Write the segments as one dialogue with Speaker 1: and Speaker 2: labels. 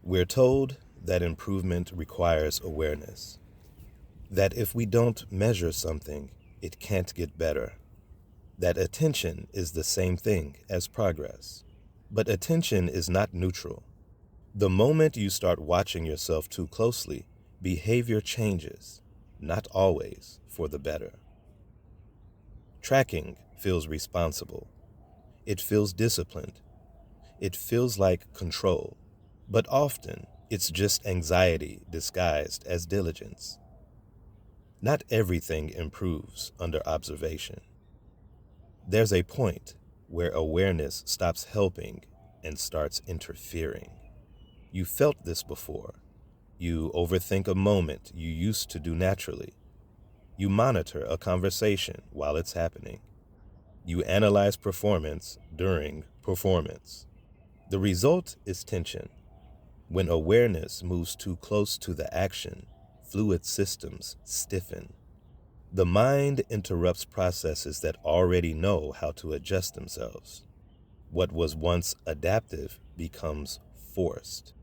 Speaker 1: We're told that improvement requires awareness, that if we don't measure something, it can't get better, that attention is the same thing as progress. But attention is not neutral. The moment you start watching yourself too closely, behavior changes, not always for the better. Tracking feels responsible. It feels disciplined. It feels like control. But often, it's just anxiety disguised as diligence. Not everything improves under observation. There's a point where awareness stops helping and starts interfering. You felt this before. You overthink a moment you used to do naturally. You monitor a conversation while it's happening. You analyze performance during performance. The result is tension. When awareness moves too close to the action, fluid systems stiffen. The mind interrupts processes that already know how to adjust themselves. What was once adaptive becomes forced.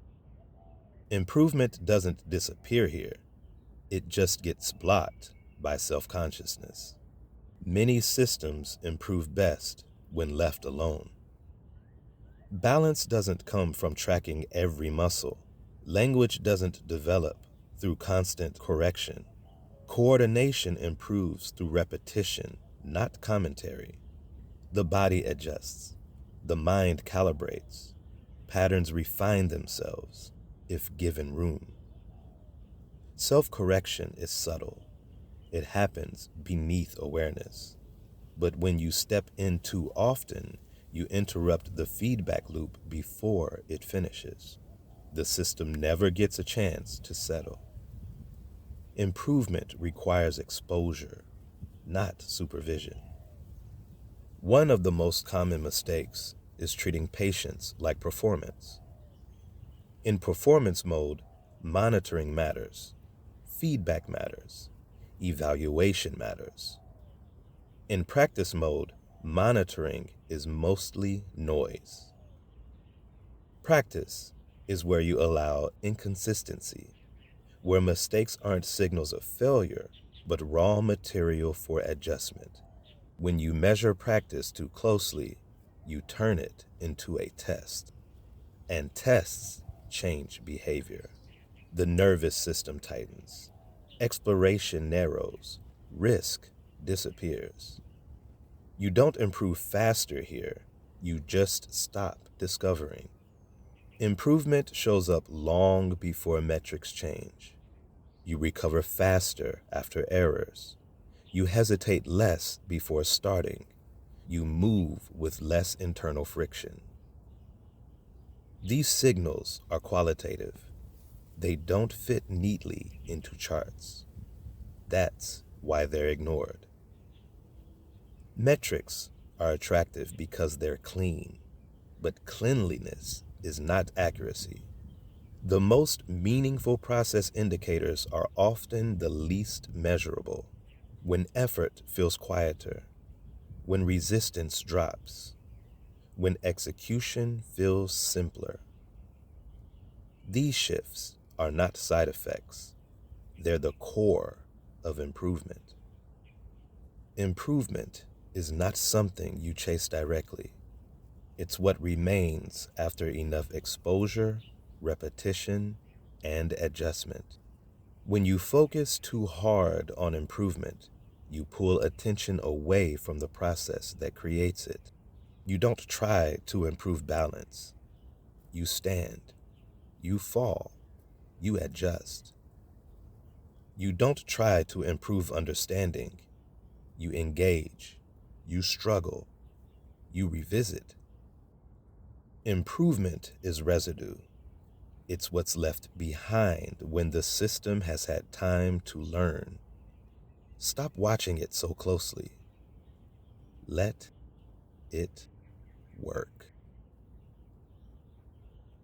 Speaker 1: Improvement doesn't disappear here. It just gets blocked by self-consciousness. Many systems improve best when left alone. Balance doesn't come from tracking every muscle. Language doesn't develop through constant correction. Coordination improves through repetition, not commentary. The body adjusts. The mind calibrates. Patterns refine themselves if given room. Self-correction is subtle. It happens beneath awareness. But when you step in too often, you interrupt the feedback loop before it finishes. The system never gets a chance to settle. Improvement requires exposure, not supervision. One of the most common mistakes is treating patience like performance. In performance mode, monitoring matters, feedback matters, evaluation matters. In practice mode, monitoring is mostly noise. Practice is where you allow inconsistency, where mistakes aren't signals of failure, but raw material for adjustment. When you measure practice too closely, you turn it into a test. And tests change behavior. The nervous system tightens. Exploration narrows. Risk disappears. You don't improve faster here. You just stop discovering. Improvement shows up long before metrics change. You recover faster after errors. You hesitate less before starting. You move with less internal friction. These signals are qualitative. They don't fit neatly into charts. That's why they're ignored. Metrics are attractive because they're clean, but cleanliness is not accuracy. The most meaningful process indicators are often the least measurable. When effort feels quieter, when resistance drops, when execution feels simpler. These shifts are not side effects. They're the core of improvement. Improvement is not something you chase directly. It's what remains after enough exposure, repetition, and adjustment. When you focus too hard on improvement, you pull attention away from the process that creates it. You don't try to improve balance. You stand. You fall. You adjust. You don't try to improve understanding. You engage. You struggle. You revisit. Improvement is residue. It's what's left behind when the system has had time to learn. Stop watching it so closely. Let it work.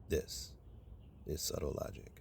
Speaker 1: This is Subtle Logic.